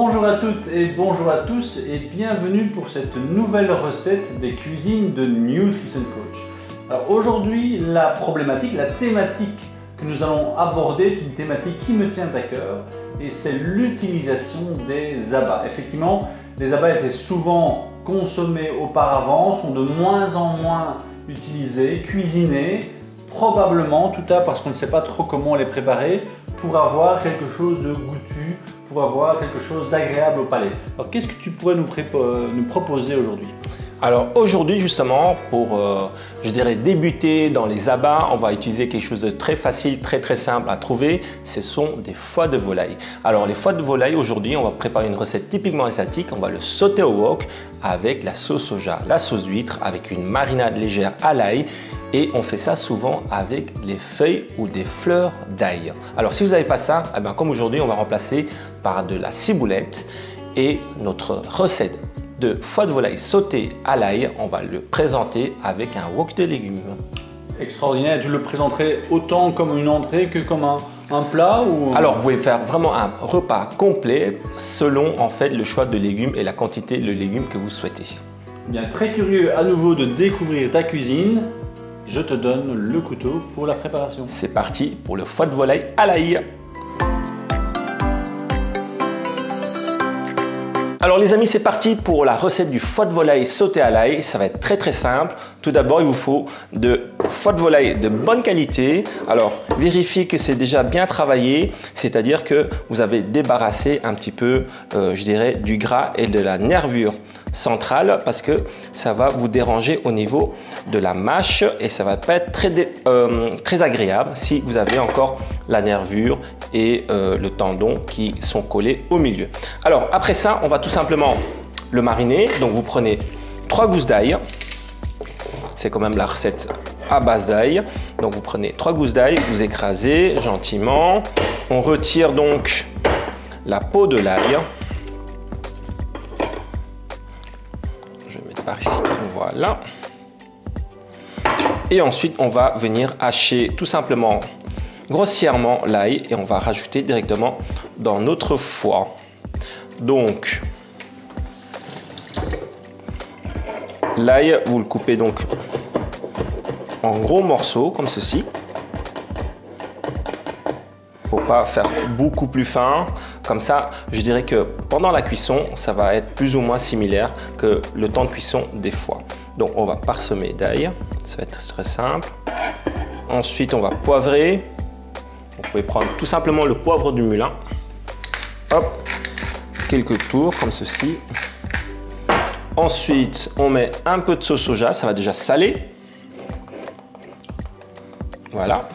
Bonjour à toutes et bonjour à tous et bienvenue pour cette nouvelle recette des cuisines de Nutrition Coach. Alors aujourd'hui, la problématique, la thématique que nous allons aborder est une thématique qui me tient à cœur et c'est l'utilisation des abats. Effectivement, les abats étaient souvent consommés auparavant, sont de moins en moins utilisés, cuisinés, probablement tout à parce qu'on ne sait pas trop comment les préparer pour avoir quelque chose de goûtu, pour avoir quelque chose d'agréable au palais. Alors qu'est-ce que tu pourrais nous proposer aujourd'hui? Alors aujourd'hui justement pour je dirais débuter dans les abats, on va utiliser quelque chose de très facile, très simple à trouver. Ce sont des foies de volaille. Alors les foies de volaille aujourd'hui, on va préparer une recette typiquement asiatique. On va le sauter au wok avec la sauce soja, la sauce d'huître avec une marinade légère à l'ail. Et on fait ça souvent avec les feuilles ou des fleurs d'ail. Alors si vous n'avez pas ça, eh bien, comme aujourd'hui on va remplacer par de la ciboulette et notre recette de foie de volaille sauté à l'ail, on va le présenter avec un wok de légumes. Extraordinaire, tu le présenterais autant comme une entrée que comme un plat ou... Alors vous pouvez faire vraiment un repas complet selon en fait le choix de légumes et la quantité de légumes que vous souhaitez. Bien, très curieux à nouveau de découvrir ta cuisine. Je te donne le couteau pour la préparation. C'est parti pour le foie de volaille à l'ail. Alors les amis, c'est parti pour la recette du foie de volaille sauté à l'ail. Ça va être très simple. Tout d'abord, il vous faut de foie de volaille de bonne qualité. Alors vérifiez que c'est déjà bien travaillé, c'est-à-dire que vous avez débarrassé un petit peu, je dirais, du gras et de la nervure centrale parce que ça va vous déranger au niveau de la mâche et ça va pas être très agréable si vous avez encore la nervure et le tendon qui sont collés au milieu. Alors après ça, on va tout simplement le mariner. Donc vous prenez 3 gousses d'ail. C'est quand même la recette à base d'ail. Donc vous prenez 3 gousses d'ail, vous écrasez gentiment. On retire donc la peau de l'ail. Je vais mettre par ici, voilà. Et ensuite, on va venir hacher tout simplement grossièrement l'ail et on va rajouter directement dans notre foie. Donc, l'ail, vous le coupez donc en gros morceaux comme ceci. Pour pas faire beaucoup plus fin. Comme ça, je dirais que pendant la cuisson, ça va être plus ou moins similaire que le temps de cuisson des foies. Donc, on va parsemer d'ail. Ça va être très simple. Ensuite, on va poivrer. Vous pouvez prendre tout simplement le poivre du Moulin. Hop, quelques tours comme ceci. Ensuite, on met un peu de sauce soja. Ça va déjà saler. Voilà.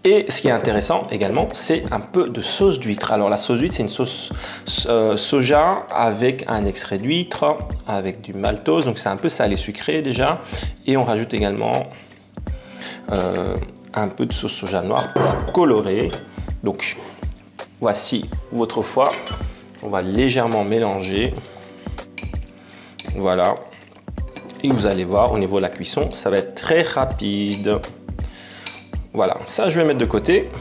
Et ce qui est intéressant également, c'est un peu de sauce d'huître. Alors la sauce d'huître, c'est une sauce soja avec un extrait d'huître, avec du maltose, donc c'est un peu salé sucré déjà. Et on rajoute également un peu de sauce soja noire pour colorer. Donc voici votre foie. On va légèrement mélanger. Voilà. Et vous allez voir au niveau de la cuisson, ça va être très rapide. Voilà, ça je vais mettre de côté.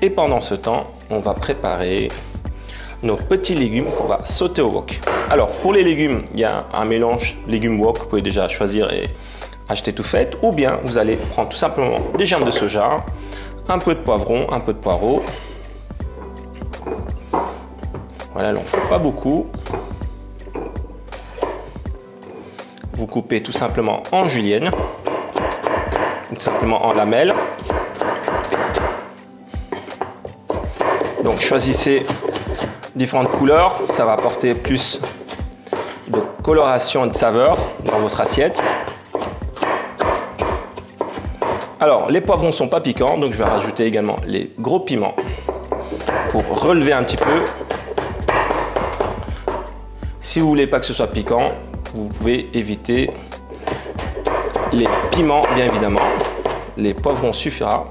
Et pendant ce temps, on va préparer nos petits légumes qu'on va sauter au wok. Alors pour les légumes, il y a un mélange légumes wok. Vous pouvez déjà choisir et acheter tout fait. Ou bien vous allez prendre tout simplement des germes de soja, un peu de poivron, un peu de poireau. Voilà, il n'en faut pas beaucoup. Vous coupez tout simplement en julienne. Tout simplement en lamelles. Donc choisissez différentes couleurs, ça va apporter plus de coloration et de saveur dans votre assiette. Alors les poivrons ne sont pas piquants, donc je vais rajouter également les gros piments pour relever un petit peu. Si vous ne voulez pas que ce soit piquant, vous pouvez éviter les piments, bien évidemment. Les poivrons suffira.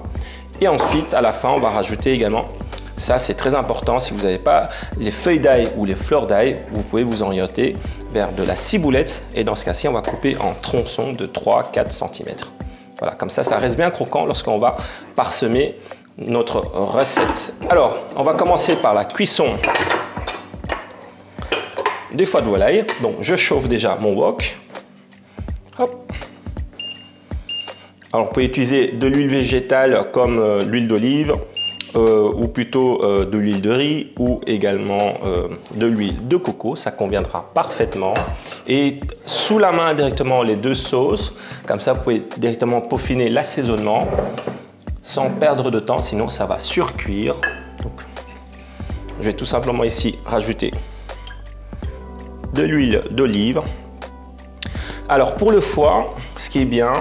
Et ensuite, à la fin, on va rajouter également, ça c'est très important, si vous n'avez pas les feuilles d'ail ou les fleurs d'ail, vous pouvez vous orienter vers de la ciboulette. Et dans ce cas-ci, on va couper en tronçons de 3-4 cm. Voilà, comme ça reste bien croquant lorsqu'on va parsemer notre recette. Alors, on va commencer par la cuisson des foies de volaille. Donc je chauffe déjà mon wok. Hop. Alors vous pouvez utiliser de l'huile végétale comme l'huile d'olive ou plutôt de l'huile de riz ou également de l'huile de coco, ça conviendra parfaitement. Et sous la main directement les deux sauces, comme ça vous pouvez directement peaufiner l'assaisonnement sans perdre de temps, sinon ça va surcuire. Donc, je vais tout simplement ici rajouter de l'huile d'olive. Alors pour le foie, ce qui est bien,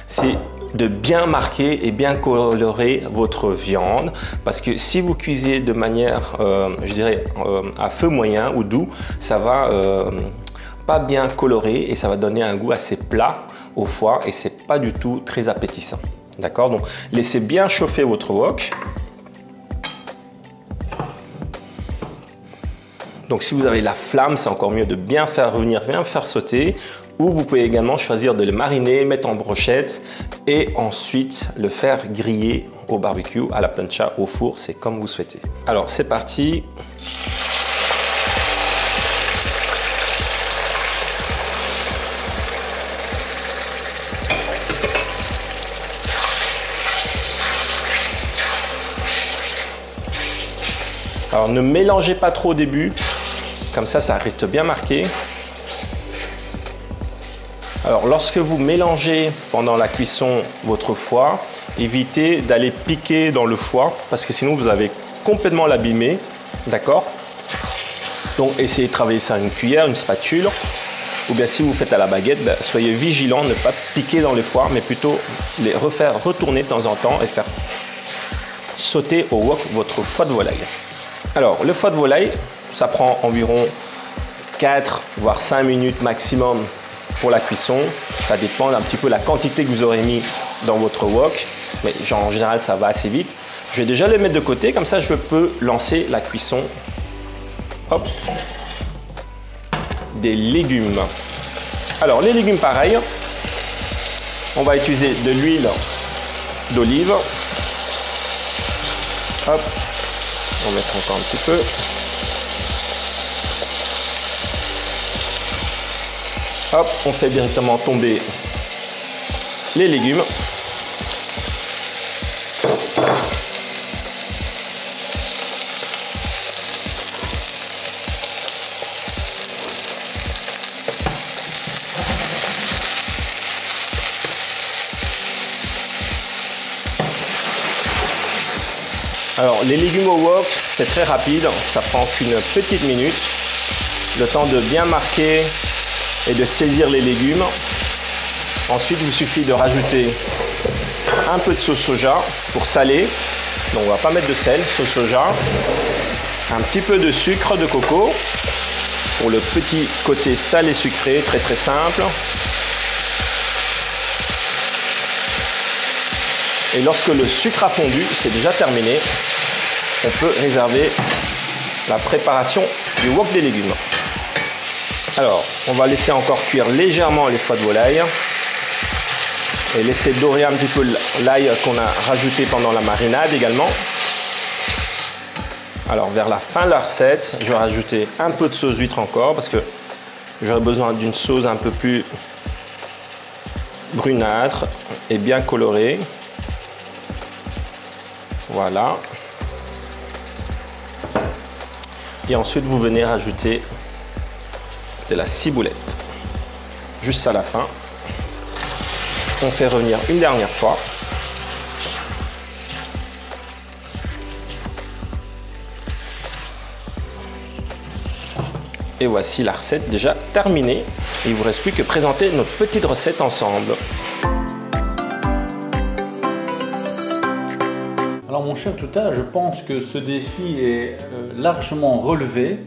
c'est de bien marquer et bien colorer votre viande, parce que si vous cuisez de manière, je dirais, à feu moyen ou doux, ça va pas bien colorer et ça va donner un goût assez plat au foie et c'est pas du tout très appétissant. D'accord? Donc laissez bien chauffer votre wok. Donc si vous avez la flamme, c'est encore mieux de bien faire revenir, bien faire sauter. Ou vous pouvez également choisir de le mariner, mettre en brochette et ensuite le faire griller au barbecue, à la plancha, au four, c'est comme vous souhaitez. Alors c'est parti. Alors ne mélangez pas trop au début, comme ça reste bien marqué. Alors lorsque vous mélangez pendant la cuisson votre foie, évitez d'aller piquer dans le foie parce que sinon vous allez complètement l'abîmer, d'accord? Donc essayez de travailler ça à une cuillère, une spatule, ou bien si vous faites à la baguette, soyez vigilant, ne pas piquer dans le foie, mais plutôt les refaire retourner de temps en temps et faire sauter au wok votre foie de volaille. Alors le foie de volaille, ça prend environ 4 voire 5 minutes maximum pour la cuisson. Ça dépend un petit peu de la quantité que vous aurez mis dans votre wok, mais en général ça va assez vite. Je vais déjà le mettre de côté, comme ça je peux lancer la cuisson. Hop, des légumes. Alors les légumes pareil, on va utiliser de l'huile d'olive. Hop, on va mettre encore un petit peu. Hop, on fait directement tomber les légumes. Alors, les légumes au wok, c'est très rapide, ça prend qu'une petite minute. Le temps de bien marquer et de saisir les légumes. Ensuite, il vous suffit de rajouter un peu de sauce soja pour saler. Donc, on ne va pas mettre de sel, sauce soja. Un petit peu de sucre de coco pour le petit côté salé sucré, très très simple. Et lorsque le sucre a fondu, c'est déjà terminé. On peut réserver la préparation du wok des légumes. Alors, on va laisser encore cuire légèrement les foies de volaille et laisser dorer un petit peu l'ail qu'on a rajouté pendant la marinade également. Alors, vers la fin de la recette, je vais rajouter un peu de sauce d'huître encore parce que j'aurai besoin d'une sauce un peu plus brunâtre et bien colorée. Voilà. Et ensuite, vous venez rajouter de la ciboulette. Juste à la fin. On fait revenir une dernière fois. Et voici la recette déjà terminée. Il ne vous reste plus que présenter notre petite recette ensemble. Alors mon cher Touta, je pense que ce défi est largement relevé.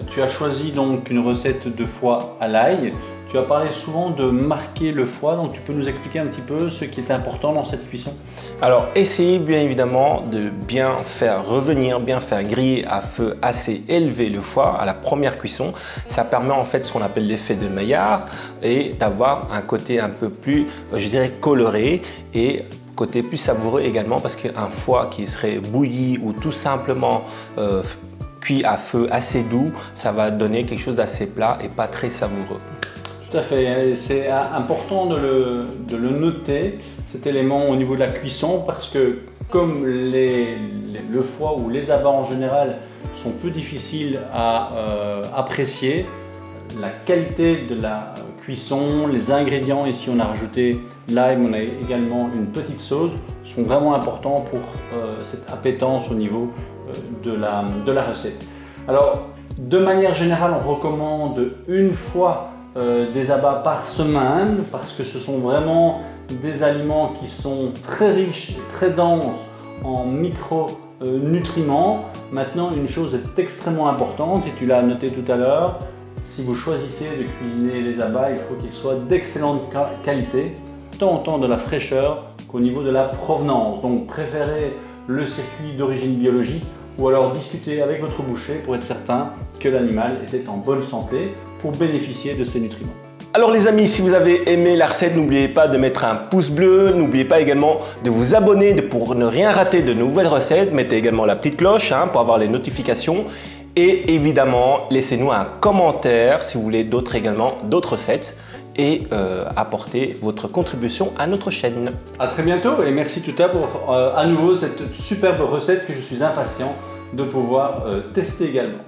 Tu as choisi donc une recette de foie à l'ail. Tu as parlé souvent de marquer le foie, donc tu peux nous expliquer un petit peu ce qui est important dans cette cuisson? Alors essayez bien évidemment de bien faire revenir, bien faire griller à feu assez élevé le foie à la première cuisson. Ça permet en fait ce qu'on appelle l'effet de Maillard et d'avoir un côté un peu plus, je dirais, coloré et côté plus savoureux également, parce qu'un foie qui serait bouilli ou tout simplement cuit à feu assez doux, ça va donner quelque chose d'assez plat et pas très savoureux. Tout à fait, c'est important de le noter, cet élément au niveau de la cuisson, parce que comme le foie ou les abats en général sont peu difficiles à apprécier, la qualité de la cuisson, les ingrédients, ici on a rajouté l'ail, on a également une petite sauce, sont vraiment importants pour cette appétence au niveau de la recette. Alors, de manière générale, on recommande une fois des abats par semaine parce que ce sont vraiment des aliments qui sont très riches et très denses en micronutriments. Maintenant, une chose est extrêmement importante et tu l'as noté tout à l'heure, si vous choisissez de cuisiner les abats, il faut qu'ils soient d'excellente qualité, tant en temps de la fraîcheur qu'au niveau de la provenance. Donc préférez le circuit d'origine biologique ou alors discutez avec votre boucher pour être certain que l'animal était en bonne santé pour bénéficier de ces nutriments. Alors les amis, si vous avez aimé la recette, n'oubliez pas de mettre un pouce bleu, n'oubliez pas également de vous abonner pour ne rien rater de nouvelles recettes, mettez également la petite cloche pour avoir les notifications et évidemment laissez-nous un commentaire si vous voulez d'autres recettes et apporter votre contribution à notre chaîne. À très bientôt et merci Touta pour à nouveau cette superbe recette que je suis impatient de pouvoir tester également.